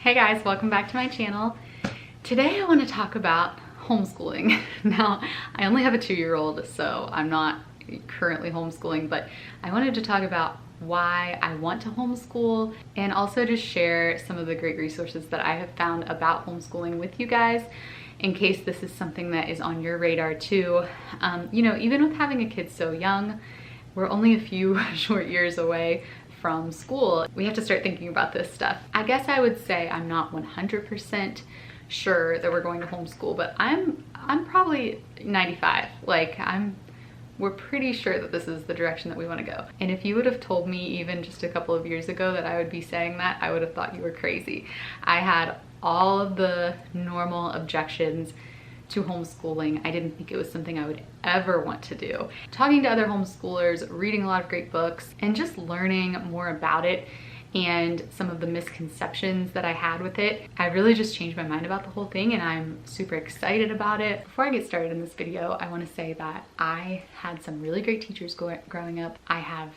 Hey guys, welcome back to my channel. Today I want to talk about homeschooling. Now, I only have a 2-year-old, so I'm not currently homeschooling, but I wanted to talk about why I want to homeschool and also just share some of the great resources that I have found about homeschooling with you guys in case this is something that is on your radar too. You know, even with having a kid so young, we're only a few short years away from school. We have to start thinking about this stuff. I guess I would say I'm not 100% sure that we're going to homeschool, but I'm probably 95. Like we're pretty sure that this is the direction that we want to go. And if you would have told me even just a couple of years ago that I would be saying that, I would have thought you were crazy. I had all of the normal objections to homeschooling. I didn't think it was something I would ever want to do. Talking to other homeschoolers, reading a lot of great books, and just learning more about it and some of the misconceptions that I had with it, I really just changed my mind about the whole thing and I'm super excited about it. Before I get started in this video, I want to say that I had some really great teachers growing up. I have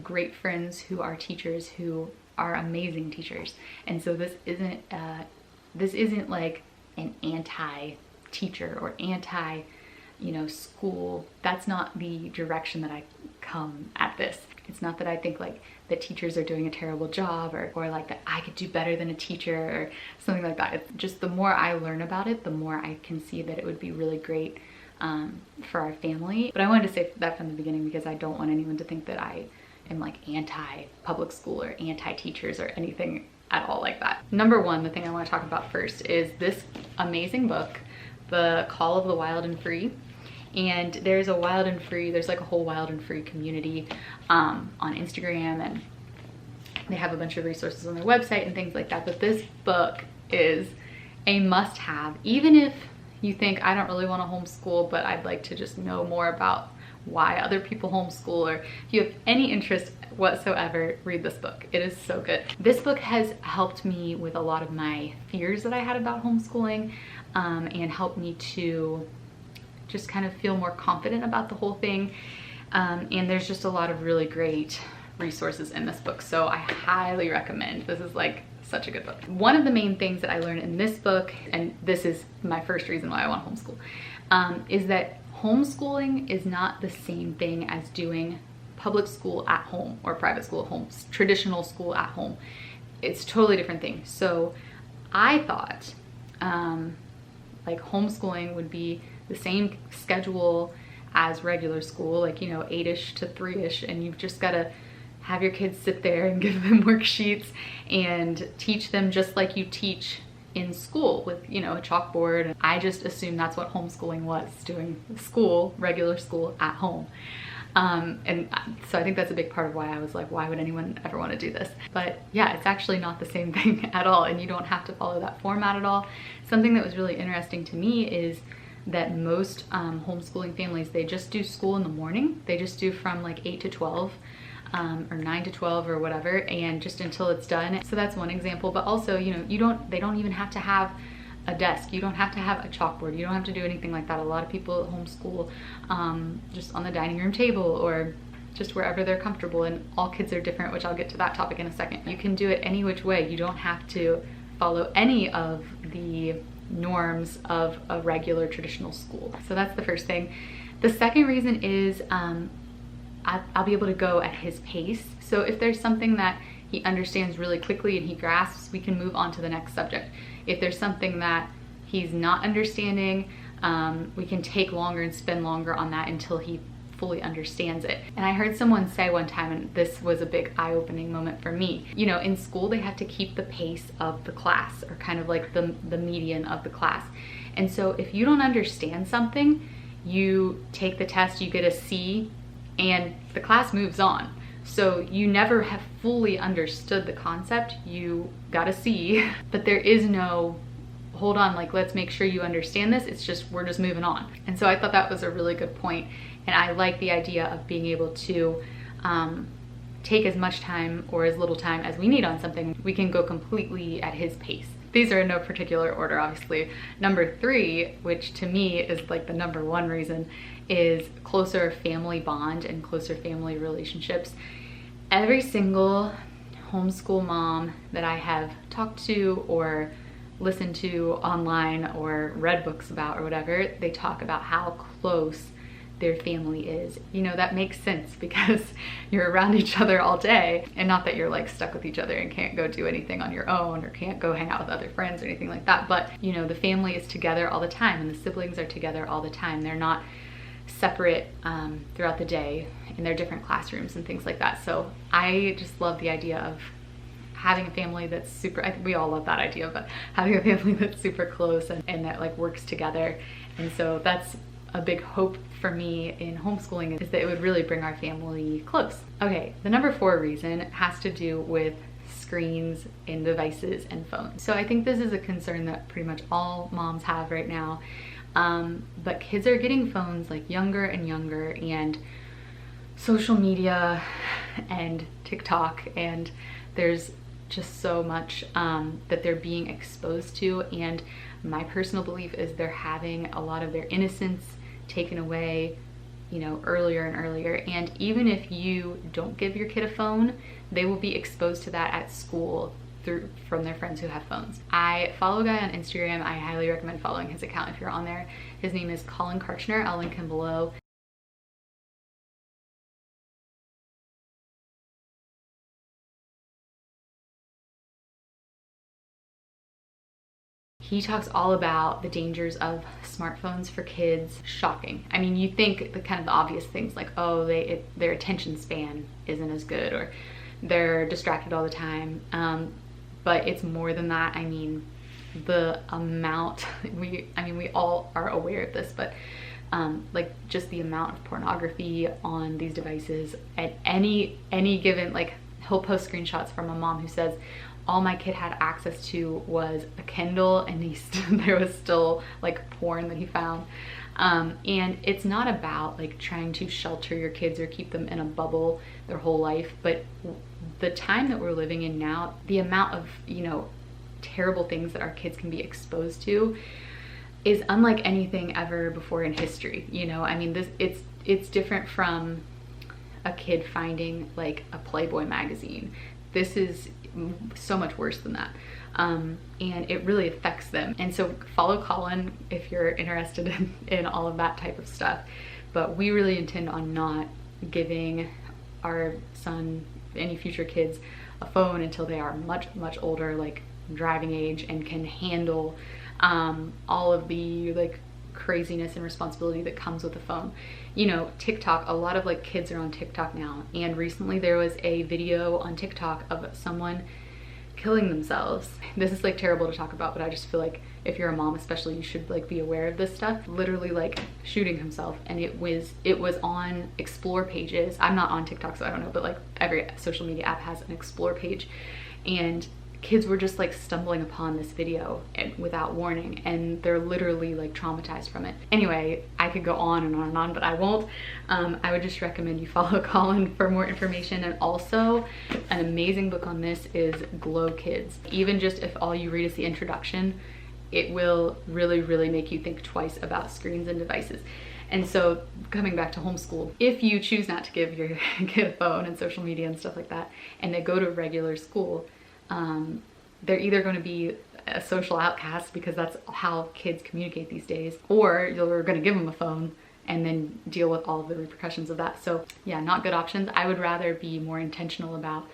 great friends who are teachers who are amazing teachers. And so this isn't like an anti-teacher or anti, school. That's not the direction that I come at this. It's not that I think like that teachers are doing a terrible job or like that I could do better than a teacher or something like that. It's just the more I learn about it, the more I can see that it would be really great for our family. But I wanted to say that from the beginning because I don't want anyone to think that I am like anti-public school or anti-teachers or anything at all like that. Number one, the thing I want to talk about first is this amazing book, The Call of the Wild and Free. And there's a wild and free, there's like a whole wild and free community on Instagram, and they have a bunch of resources on their website and things like that. But this book is a must-have, even if you think I don't really want to homeschool, but I'd like to just know more about why other people homeschool, or if you have any interest whatsoever, read this book. It is so good. This book has helped me with a lot of my fears that I had about homeschooling and helped me to just kind of feel more confident about the whole thing. And there's just a lot of really great resources in this book. So I highly recommend. This is like such a good book. One of the main things that I learned in this book, and this is my first reason why I want to homeschool, is that homeschooling is not the same thing as doing public school at home or private school at home, traditional school at home. It's a totally different thing. So I thought like homeschooling would be the same schedule as regular school, like 8ish to 3ish, and you've just got to have your kids sit there and give them worksheets and teach them just like you teach in school with a chalkboard. I just assumed that's what homeschooling was, doing school, regular school at home. And so I think that's a big part of why I was like, why would anyone ever want to do this? But yeah, it's actually not the same thing at all, and you don't have to follow that format at all. Something that was really interesting to me is that most homeschooling families, they just do school in the morning. They just do from like 8 to 12 or 9 to 12 or whatever, and just until it's done. So that's one example. But also, they don't even have to have a desk. You don't have to have a chalkboard. You don't have to do anything like that. A lot of people homeschool just on the dining room table or just wherever they're comfortable, and all kids are different, which I'll get to that topic in a second. You can do it any which way. You don't have to follow any of the norms of a regular traditional school. So that's the first thing. The second reason is I'll be able to go at his pace. So if there's something that he understands really quickly and he grasps, we can move on to the next subject. If there's something that he's not understanding, we can take longer and spend longer on that until he fully understands it. And I heard someone say one time, and this was a big eye-opening moment for me, in school they have to keep the pace of the class, or kind of like the median of the class. And so if you don't understand something, you take the test, you get a C, and the class moves on. So you never have fully understood the concept. You got a C, but there is no, hold on, like let's make sure you understand this. It's just, we're just moving on. And so I thought that was a really good point. And I like the idea of being able to take as much time or as little time as we need on something. We can go completely at his pace. These are in no particular order, obviously. Number 3, which to me is like the number 1 reason, is closer family bond and closer family relationships. Every single homeschool mom that I have talked to or listened to online or read books about or whatever, they talk about how close their family is. You know, that makes sense because you're around each other all day, and not that you're like stuck with each other and can't go do anything on your own or can't go hang out with other friends or anything like that, but you know, the family is together all the time and the siblings are together all the time. They're not separate throughout the day in their different classrooms and things like that. So I just love the idea of having a family that's super, we all love that idea, but having a family that's super close and that like works together. And so that's a big hope for me in homeschooling, is that it would really bring our family close. Okay, the number 4 reason has to do with screens and devices and phones. So I think this is a concern that pretty much all moms have right now. But kids are getting phones like younger and younger, and social media and TikTok, and there's just so much that they're being exposed to, and my personal belief is they're having a lot of their innocence taken away, you know, earlier and earlier. And even if you don't give your kid a phone, they will be exposed to that at school from their friends who have phones. I follow a guy on Instagram. I highly recommend following his account if you're on there. His name is Colin Karchner. I'll link him below. He talks all about the dangers of smartphones for kids. Shocking. I mean, you think the kind of the obvious things like, oh, their attention span isn't as good, or they're distracted all the time. But it's more than that. I mean, the amount, we all are aware of this, but like just the amount of pornography on these devices at any given, like he'll post screenshots from a mom who says, all my kid had access to was a Kindle, and there was still like porn that he found. And it's not about like trying to shelter your kids or keep them in a bubble their whole life, but the time that we're living in now, the amount of, you know, terrible things that our kids can be exposed to is unlike anything ever before in history. You know, I mean, it's different from a kid finding like a Playboy magazine. This is so much worse than that. And it really affects them. And so follow Colin if you're interested in all of that type of stuff. But we really intend on not giving our son, any future kids, a phone until they are much older, like driving age, and can handle all of the like craziness and responsibility that comes with the phone. You know, TikTok, a lot of like kids are on TikTok now, and recently there was a video on TikTok of someone killing themselves. This is like terrible to talk about, but I just feel like if you're a mom especially, you should like be aware of this stuff. Literally like shooting himself, and it was on explore pages. I'm not on TikTok, so I don't know, but like every social media app has an explore page, and kids were just like stumbling upon this video without warning, and they're literally like traumatized from it. Anyway, I could go on and on and on, but I won't. I would just recommend you follow Colin for more information. And also an amazing book on this is Glow Kids. Even just if all you read is the introduction, it will really make you think twice about screens and devices. And so coming back to homeschool, if you choose not to give your kid a phone and social media and stuff like that, and they go to regular school, they're either going to be a social outcast, because that's how kids communicate these days, or you're going to give them a phone and then deal with all of the repercussions of that. So yeah, not good options. I would rather be more intentional about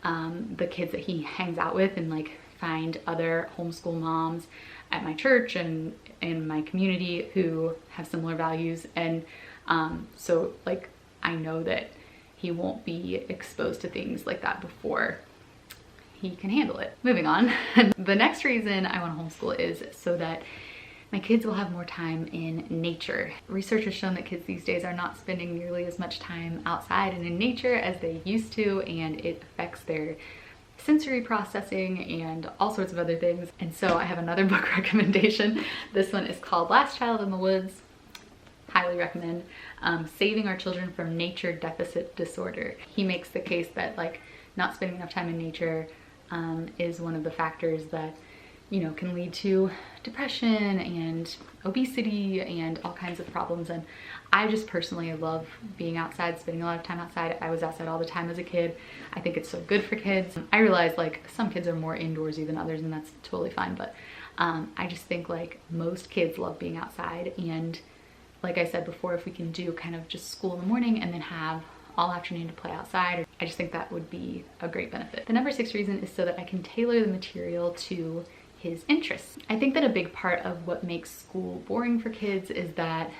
the kids that he hangs out with, and like find other homeschool moms at my church and in my community who have similar values. And so like I know that he won't be exposed to things like that before he can handle it. Moving on. The next reason I want to homeschool is so that my kids will have more time in nature. Research has shown that kids these days are not spending nearly as much time outside and in nature as they used to, and it affects their sensory processing and all sorts of other things. And so I have another book recommendation. This one is called Last Child in the Woods. Highly recommend. Saving Our Children from Nature Deficit Disorder. He makes the case that like not spending enough time in nature is one of the factors that can lead to depression and obesity and all kinds of problems. And I just personally love being outside, spending a lot of time outside. I was outside all the time as a kid. I think it's so good for kids. I realize like some kids are more indoorsy than others, and that's totally fine, but I just think like most kids love being outside. And like I said before, if we can do kind of just school in the morning and then have all afternoon to play outside, I just think that would be a great benefit. The number 6 reason is so that I can tailor the material to his interests. I think that a big part of what makes school boring for kids is that,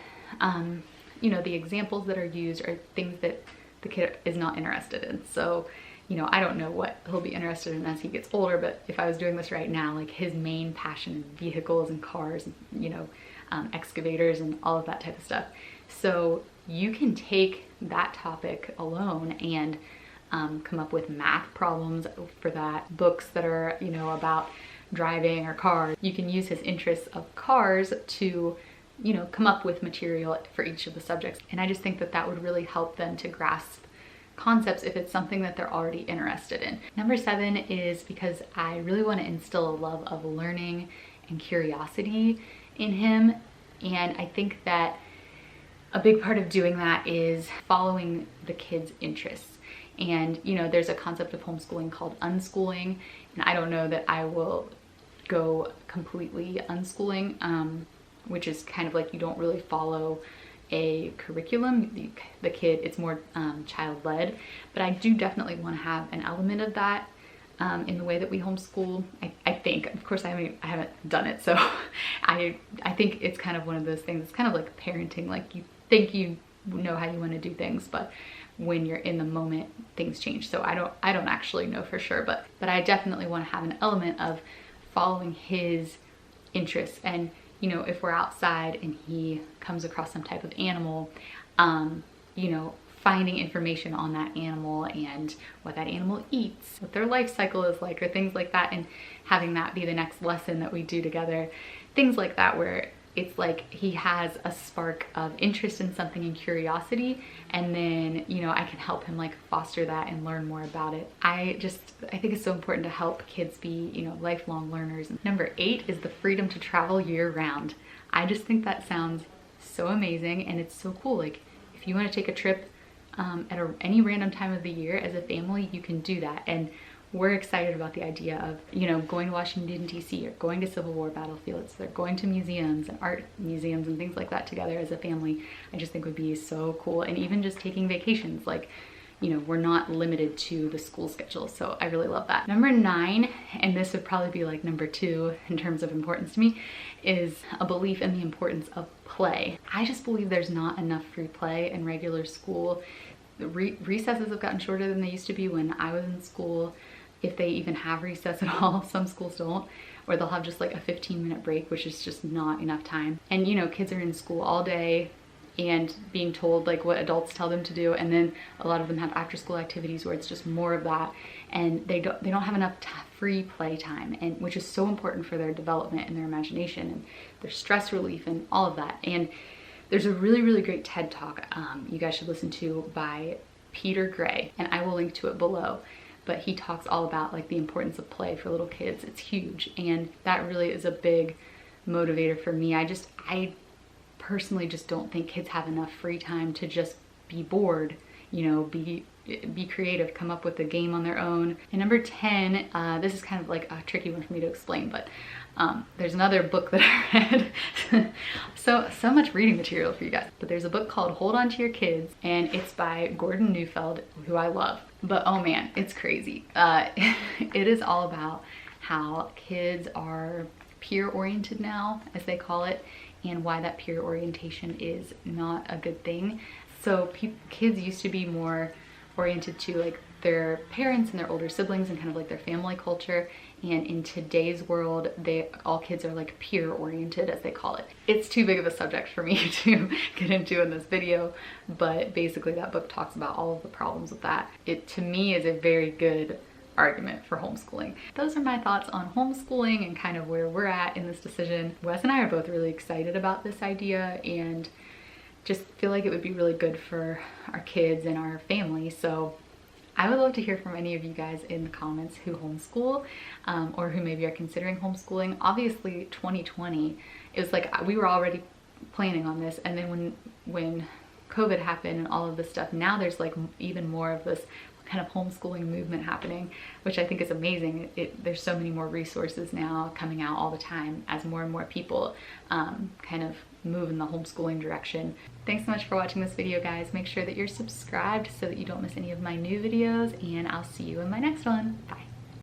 the examples that are used are things that the kid is not interested in. So, I don't know what he'll be interested in as he gets older, but if I was doing this right now, like his main passion is vehicles and cars, excavators and all of that type of stuff. So you can take that topic alone and come up with math problems for that, books that are, about driving or cars. You can use his interests of cars to, come up with material for each of the subjects. And I just think that that would really help them to grasp concepts if it's something that they're already interested in. Number 7 is because I really want to instill a love of learning and curiosity in him. And I think that a big part of doing that is following the kids' interests. And, there's a concept of homeschooling called unschooling. And I don't know that I will go completely unschooling, which is kind of like you don't really follow a curriculum. The kid, it's more child-led, but I do definitely want to have an element of that in the way that we homeschool. I think, of course, I haven't done it, so I think it's kind of one of those things. It's kind of like parenting. Like you think you know how you want to do things, but when you're in the moment, things change. So I don't actually know for sure, but I definitely want to have an element of following his interests. And if we're outside and he comes across some type of animal, finding information on that animal and what that animal eats, what their life cycle is like, or things like that, and having that be the next lesson that we do together. Things like that, where it's like he has a spark of interest in something and curiosity, and then I can help him like foster that and learn more about it. I think it's so important to help kids be lifelong learners. Number 8 is the freedom to travel year-round. I just think that sounds so amazing, and it's so cool. Like if you want to take a trip at any random time of the year as a family, you can do that. And we're excited about the idea of, going to Washington, D.C., or going to Civil War battlefields, or going to museums and art museums and things like that together as a family. I just think would be so cool. And even just taking vacations, like, we're not limited to the school schedule. So I really love that. Number 9, and this would probably be like number 2 in terms of importance to me, is a belief in the importance of play. I just believe there's not enough free play in regular school. The recesses have gotten shorter than they used to be when I was in school, if they even have recess at all. Some schools don't, or they'll have just like a 15-minute break, which is just not enough time. And kids are in school all day and being told like what adults tell them to do, and then a lot of them have after school activities where it's just more of that, and they don't have enough free play time, and which is so important for their development and their imagination and their stress relief and all of that. And there's a really, really great TED Talk you guys should listen to by Peter Gray, and I will link to it below. But he talks all about like the importance of play for little kids. It's huge, and that really is a big motivator for me. I personally just don't think kids have enough free time to just be bored, be creative, come up with a game on their own. And number 10, this is kind of like a tricky one for me to explain, but there's another book that I read. so much reading material for you guys. But there's a book called Hold On to Your Kids, and it's by Gordon Neufeld, who I love. But oh man, it's crazy. It is all about how kids are peer oriented now, as they call it, and why that peer orientation is not a good thing. So kids used to be more oriented to like their parents and their older siblings and kind of like their family culture, and in today's world all kids are like peer oriented, as they call it. It's too big of a subject for me to get into in this video, but basically that book talks about all of the problems with that. It to me is a very good argument for homeschooling. Those are my thoughts on homeschooling and kind of where we're at in this decision. Wes and I are both really excited about this idea and just feel like it would be really good for our kids and our family. So I would love to hear from any of you guys in the comments who homeschool or who maybe are considering homeschooling. Obviously 2020, it was like we were already planning on this, and then when COVID happened and all of this stuff, now there's like even more of this kind of homeschooling movement happening, which I think is amazing. There's so many more resources now coming out all the time as more and more people kind of move in the homeschooling direction. Thanks so much for watching this video, guys. Make sure that you're subscribed so that you don't miss any of my new videos, and I'll see you in my next one. Bye.